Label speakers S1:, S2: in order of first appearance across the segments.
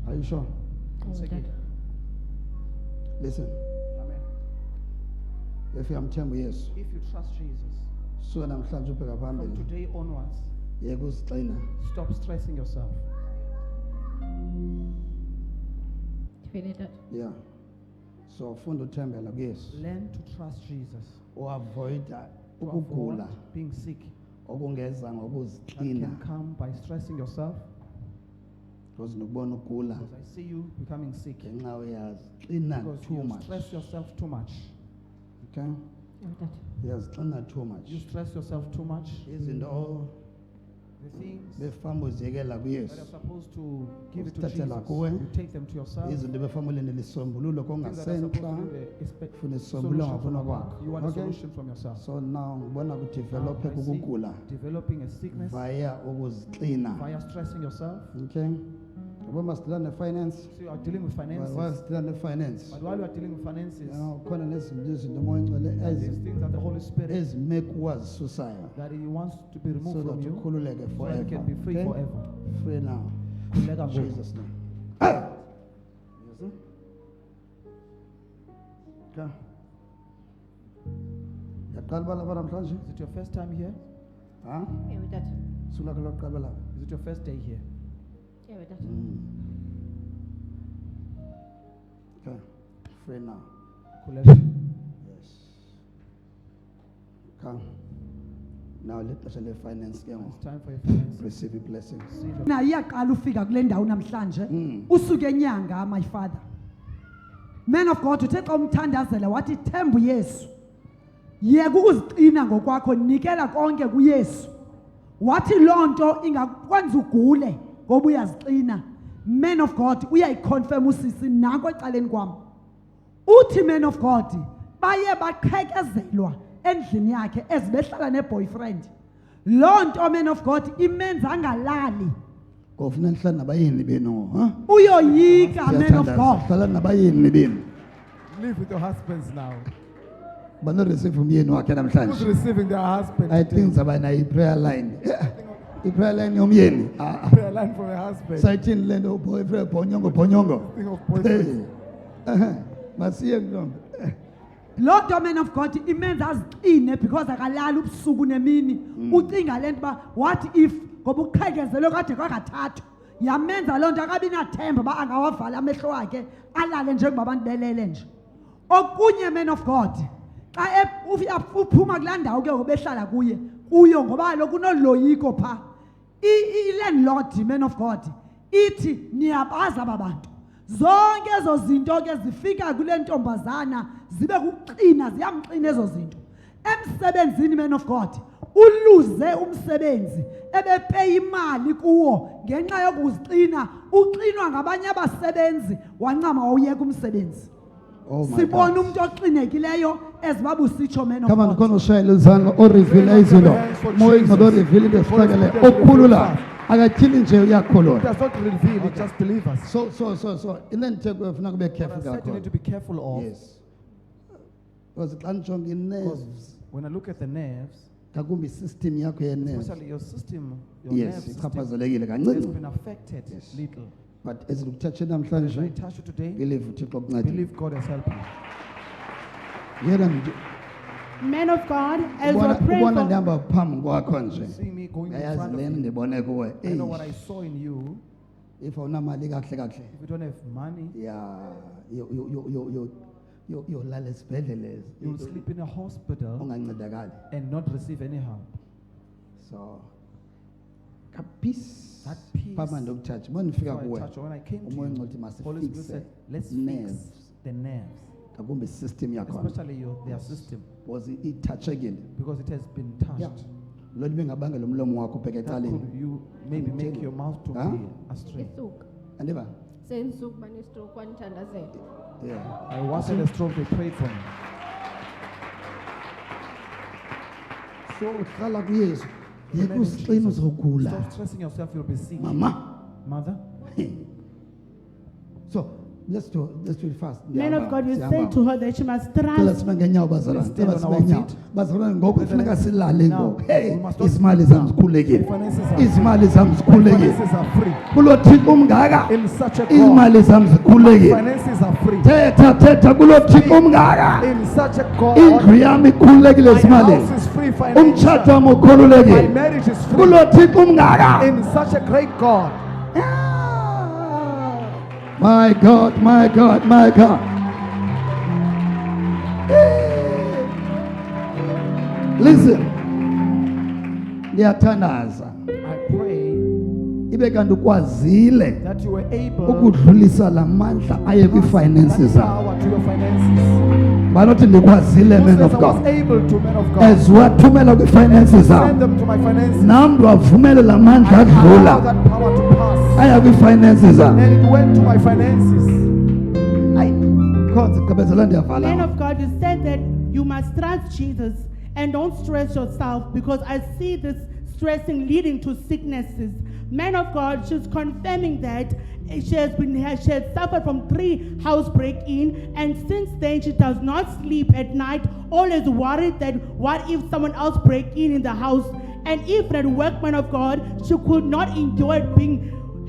S1: Are you sure? Listen.
S2: Amen.
S1: If uyamthemba uYesu,
S2: If you trust Jesus,
S1: suka namhlanje ubheka
S2: from
S1: phambili,
S2: today onwards,
S1: yeke uzixina.
S2: stop stressing yourself.
S3: Feel it?
S1: Yeah. So funda uthembela kuYesu.
S2: Learn to trust Jesus.
S1: Uavoida
S2: To
S1: ukugula
S2: avoid being sick
S1: okungeza
S2: that
S1: ngokuzixina.
S2: can come by stressing yourself.
S1: Because nokubona ugula
S2: Because I see you becoming sick.
S1: ngenxa uyazixina
S2: Because
S1: too
S2: you
S1: much.
S2: stress yourself too much.
S1: Okay? Uyazixina too much.
S2: You stress yourself too much.
S1: Izinto
S2: The things
S1: befamba uziyekela
S2: that are
S1: kuYesu.
S2: supposed to give it to
S1: Uzithathela
S2: Jesus,
S1: kuwe.
S2: you take them to yourself.
S1: Izinto befamba ulindele isisombululo
S2: Things that are supposed to
S1: kongasentla.
S2: be the
S1: Funa isisombululo
S2: solution from
S1: ngafuna
S2: above.
S1: kwakho.
S2: You want a
S1: Okay?
S2: solution from yourself.
S1: So now ngibona
S2: Now,
S1: kudevelophe
S2: I see
S1: ukugula
S2: developing a sickness
S1: via ukuzixina.
S2: via stressing yourself.
S1: Okay? Yabo masidila ne-finance.
S2: So you are dealing with finances.
S1: Wasidila ne-finance.
S2: But while you are dealing with finances,
S1: Khona nezinto umoya ingcwele
S2: these things that the Holy Spirit
S1: ezimake wazisusayo.
S2: that He wants to be removed
S1: So
S2: from
S1: that
S2: you,
S1: ukhululeke
S2: so that
S1: forever.
S2: you can be free
S1: Okay?
S2: forever.
S1: Free now.
S2: Khululeka
S1: In
S2: ngoku.
S1: Jesus' name. Yes, sir? Okay. Yaqala balapha namhlanje?
S2: Is it your first time here?
S1: Ha?
S3: Yeah, with that.
S1: Suku lakho lokuqala lapha?
S2: Is it your first day here?
S3: Yeah, with that.
S1: Okay. Free now.
S2: Khululeka.
S1: Yes. Come. Now lexesha le-finance ke ngoku.
S2: It's time for your finances.
S1: Receive a blessing.
S2: Receive
S4: Na iyaqala ufika kule ndawo namhlanje usuke enyanga my father. Man of God uthe xa umthandazela wathi themba uYesu. Yeka ukuziqina ngokwakho nikela konke kuYesu. Wathi lonto ingakwenza ugule ngoba uyaziqina. Man of God uyayiconfirm usisi nanko ecaleni kwami. Uthi man of God baye baqhekezelwa endlini yakhe ezibehlala neboyfriend. Lonto man of God imenza angalali.
S1: Kofuna nihlala nabayini benu, ha?
S4: Uyoyika man of God.
S1: Hlala nabayini benu.
S2: Live with your husbands now.
S1: Bano receive umyeni wakhe
S2: Who's
S1: namhlanje.
S2: receiving their husband?
S1: I
S2: today?
S1: think zaba na i-prayer line. I-prayer line yomyeni.
S2: Prayer line from your husband.
S1: Sayithini le nto boyfriend bhonyongo.
S2: Thing of boyfriend.
S1: Masiye kulombe.
S4: Lonto man of God imenza aziqine because akalali ubusuku nemini. Ucinga lento ba what if ngoba uqhekezelwe kade kwakathathu. Yamenza lonto akabi nathemba ba angawavala amehlo akhe alale njengoba abantu belele nje. Okunye man of God xa uphuma kulaa ndawo ke obehlala kuyo ngoba kaloku kunoloyiko pha. I-landlord man of God ithi niyabaza aba bantu. Zonke ezo zinto ke zifika kule ntombazana zibe kuqina ziyamqina ezo zinto. Emsebenzini man of God uluze umsebenzi ebepeya imali kuwo ngenxa yokuziqina uqinwa ngabanye abasebenzi wancama wawuyeka umsebenzi.
S1: Oh my
S4: Sibona
S1: God.
S4: umuntu oqinekileyo ezibabu sitsho man of
S1: Come on,
S4: God.
S1: khona ushayela izandla orevile izinto. Moya ingcobo orevile into esihlakele. Okukhulula. Akathini nje
S2: It
S1: uyakhulula.
S2: does not reveal, it just delivers.
S1: So into nitheko ufuna kube
S2: But
S1: careful
S2: I said you need to
S1: kakhulu.
S2: be careful of.
S1: Yes. Because xa nijonga
S2: Because
S1: i-nerves,
S2: when I look at the nerves,
S1: ngakumbi i-system yakho ye-nerves.
S2: especially your system, your
S1: Yes,
S2: nerve system
S1: ichaphazelekile
S2: has
S1: kancinci.
S2: been affected
S1: Yes.
S2: little.
S1: But as ukuthathe
S2: As I
S1: namhlanje,
S2: touch you today,
S1: believe uThixo kuncedile.
S2: believe God has helped you.
S1: Yena nje
S5: Man of God, as we're praying
S1: ubona
S5: for,
S1: ndihamba phambi kwakho nje.
S2: See me going in
S1: Yayazi
S2: front of
S1: lena
S2: you.
S1: ndibone kuwe.
S2: I know what I saw in you.
S1: If awunamali kahle kahle.
S2: If you don't have money,
S1: Yeah, yolala esibhedlele.
S2: you will sleep in a hospital
S1: Ungancedakali.
S2: and not receive any help.
S1: So kapis
S2: That peace.
S1: phambi ndokuthatha. Uma
S2: So
S1: nifika
S2: I
S1: kuwe.
S2: touched you. When I came to
S1: Umoya
S2: you,
S1: ngcothi
S2: Holy Spirit
S1: masifixe
S2: said, let's
S1: nerves.
S2: fix the nerves,
S1: Ngakumbi system yakho.
S2: especially their system,
S1: Was itouchekile.
S2: because it has been touched.
S1: Yeah. Lo libengabanga lo mlomo wakho ubheke
S2: That
S1: ecaleni.
S2: could you maybe make your mouth to
S1: Huh?
S2: be astray.
S3: Isuka.
S1: Andiva?
S3: Sensuku banestroke wanithandazela.
S1: Yeah.
S2: I once had a stroke, they prayed for me.
S1: So uhlala kuYesu. Yeke
S2: Remain in
S1: usiqine
S2: Jesus.
S1: uzogula.
S2: Stop stressing yourself, you'll be sick.
S1: Mama.
S2: Mother,
S1: So Let's do it fast.
S5: Man of God, you
S1: Siyahamba.
S5: say to her that she must
S1: Cela
S5: trust.
S1: sime ngeenyawo bazalwane.
S2: Let's stand
S1: Cela
S2: on
S1: sime
S2: our
S1: ngeenyawo.
S2: feet.
S1: Bazalwane ngoku kufuneka silale
S2: Now,
S1: ngoku. Hey,
S2: we must not
S1: izimali
S2: sit
S1: zam
S2: down.
S1: zikhulekile.
S2: My finances are
S1: Izimali zam
S2: My
S1: zikhulekile.
S2: finances are free.
S1: Kulo Thixo umngaka.
S2: In such a God,
S1: Izimali zam zikhulekile.
S2: finances are free.
S1: Thetha kulo Thixo umngaka.
S2: In such a God,
S1: Indlu yami ikhululekile
S2: my
S1: izimali.
S2: house is free
S1: Umtshato
S2: financially.
S1: wami
S2: My
S1: ukhululekile.
S2: marriage is free.
S1: Kulo Thixo umngaka.
S2: In such a great God.
S1: My God, my God, my God. Listen. Ndiyathandaza.
S2: I pray
S1: Ibe kanti ukwazile
S2: that you were able
S1: ukudlulisa la mandla aye kwi-finances
S2: that
S1: zakho.
S2: power to your finances.
S1: Banothi ndikwazile,
S2: Who
S1: man
S2: says
S1: of
S2: I was
S1: God.
S2: able to, man of God,
S1: As wathumela kwi-finances
S2: send
S1: zakho.
S2: them to my finances.
S1: Nam ndiwavumele la mandla
S2: I allow
S1: adlula
S2: that power to pass.
S1: aya kwi-finances zakho.
S2: And it went to my finances.
S1: Hayi, khonza gqibezela
S5: Man
S1: ndiyavala.
S5: of God, you said that you must trust Jesus and don't stress yourself, because I see this stressing leading to sicknesses. Man of God, she's confirming that she has suffered from 3 house break-in, and since then she does not sleep at night, always worried that what if someone else break in the house. And even at work, man of God, she could not enjoy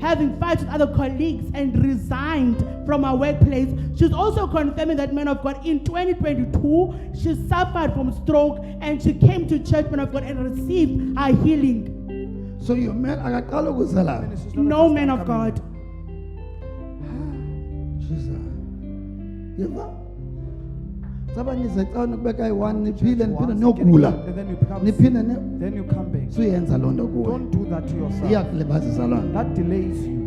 S5: having fights with other colleagues and resigned from her workplace. She's also confirming that, man of God, in 2022, she suffered from stroke and she came to church, man of God, and received her healing.
S1: So you man akaqala ukuzela.
S2: It's not the
S5: No,
S2: first
S5: man
S2: time
S5: of
S2: coming.
S5: God.
S1: Jesus. Yeva. Sabanye zecana ukubeka i1 niphile niphinde
S2: Once
S1: niyogula.
S2: and then you become
S1: Niphinde
S2: sick. Then you come back.
S1: suyenza loo nto kuwe.
S2: Don't do that to yourself.
S1: Iyakulibazisa loo nto.
S2: That delays you.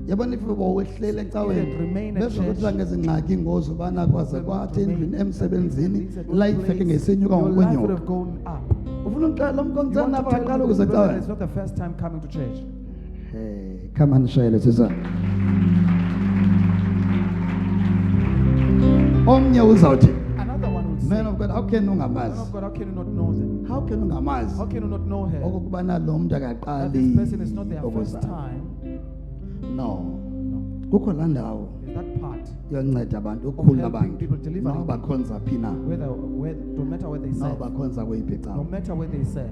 S1: Yabona if wehlele ecaweni
S2: That remain at
S1: bezokuthi
S2: church.
S1: ngezingxaki ngozo bana kwaze kwathi endlini emsebenzini
S2: It's a good
S1: life
S2: place.
S1: eke ngesenyuka
S2: Your life would
S1: ngokwenyuka.
S2: have gone up.
S1: Ufuna umxela lo
S2: You
S1: mkonzana
S2: want to
S1: apha
S2: tell
S1: aqala
S2: me
S1: ukuze
S2: brother,
S1: ecaweni.
S2: it's not the first time coming to church.
S1: Hey, come on shayele sisa. Omnye uzawuthi,
S2: Another one would say,
S1: man of God, how can
S2: man
S1: ungamazi?
S2: of God, how can you not know them?
S1: How can ungamazi?
S2: How can you not know her?
S1: Okokubana lo muntu
S2: That
S1: akaqali
S2: this person is not their first
S1: ukuza.
S2: time.
S1: No.
S2: No.
S1: Kukho laa ndawo
S2: There's that part
S1: yonceda abantu ukhulula
S2: helping
S1: abantu.
S2: people, delivering
S1: Noba bakhonza phi na.
S2: no matter where they serve.
S1: Noba bakhonza kweyiphi
S2: No
S1: cawa.
S2: matter where they serve.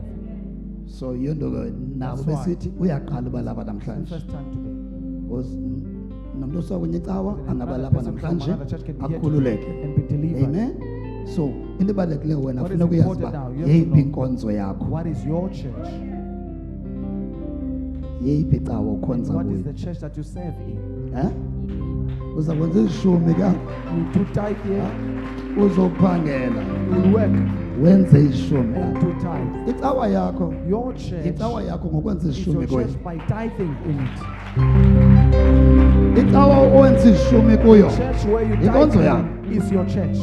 S1: So yiyo nto ke nabo
S2: That's why.
S1: besithi uyaqala uba lapha
S2: It's the
S1: namhlanje.
S2: first time today.
S1: Because nomntu osuka kwenye icawa
S2: Then
S1: angaba
S2: another
S1: lapha
S2: person from
S1: namhlanje
S2: another church can be here
S1: akhululeke.
S2: today and be delivered.
S1: Amen. So into ebalulekileyo wena
S2: What is
S1: funeka uyazi
S2: important
S1: uba
S2: now, you have to
S1: yeyiphi
S2: know.
S1: inkonzo yakho.
S2: What is your church?
S1: Yeyiphi icawa ukhonza
S2: What is
S1: kuyo.
S2: the church that you serve in?
S1: Uza kwenza izishumi ka
S2: You do tithe here,
S1: uzophangela
S2: you will work
S1: wenze ishumi
S2: and
S1: la.
S2: do tithe.
S1: Icawa yakho
S2: Your church
S1: icawa yakho ngokwenza
S2: is your
S1: ishumi kuyo.
S2: church by tithing in it.
S1: Icawa owenza ishumi kuyo.
S2: Church where you
S1: Inkonzo
S2: tithe
S1: yakho.
S2: in is your church.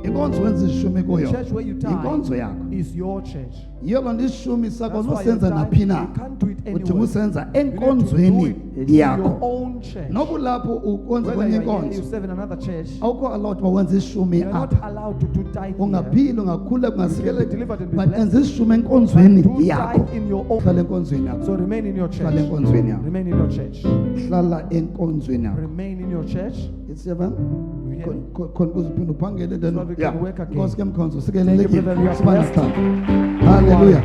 S1: Inkonzo wenza ishumi kuyo.
S2: Church where you
S1: Inkonzo
S2: tithe
S1: yakho.
S2: is your church.
S1: Yiyo loo nto ishumi sakho
S2: That's why you
S1: nosenza
S2: tithe,
S1: naphi na.
S2: you can't do it
S1: Udinga
S2: anywhere.
S1: usenza
S2: You need to do
S1: enkonzweni
S2: it in your
S1: yakho.
S2: own church.
S1: Noba ulapho ukonza
S2: Whether
S1: kwenye
S2: you're here, you
S1: inkonzo
S2: serve in another church,
S1: awukho allowed uba wenze ishumi
S2: you're not
S1: apha.
S2: allowed to do tithe here.
S1: Ungaphila ungakhula
S2: You can be
S1: kungasikele
S2: delivered and be
S1: but
S2: blessed.
S1: enza ishumi enkonzweni
S2: Do
S1: yakho.
S2: tithe in your own.
S1: Hlala enkonzweni yakho.
S2: So remain in your
S1: Hlala
S2: church.
S1: enkonzweni yakho.
S2: Remain in your church.
S1: Hlala enkonzweni yakho.
S2: Remain in your church.
S1: Isiyavan?
S2: You hear me?
S1: Khona ukuze uphinde uphangele
S2: So that we can work again.
S1: Nkosi ke mkhonzo
S2: Thank you, brother. You
S1: sikelelekile.
S2: are
S1: Sibane
S2: blessed.
S1: sithatha. Hallelujah.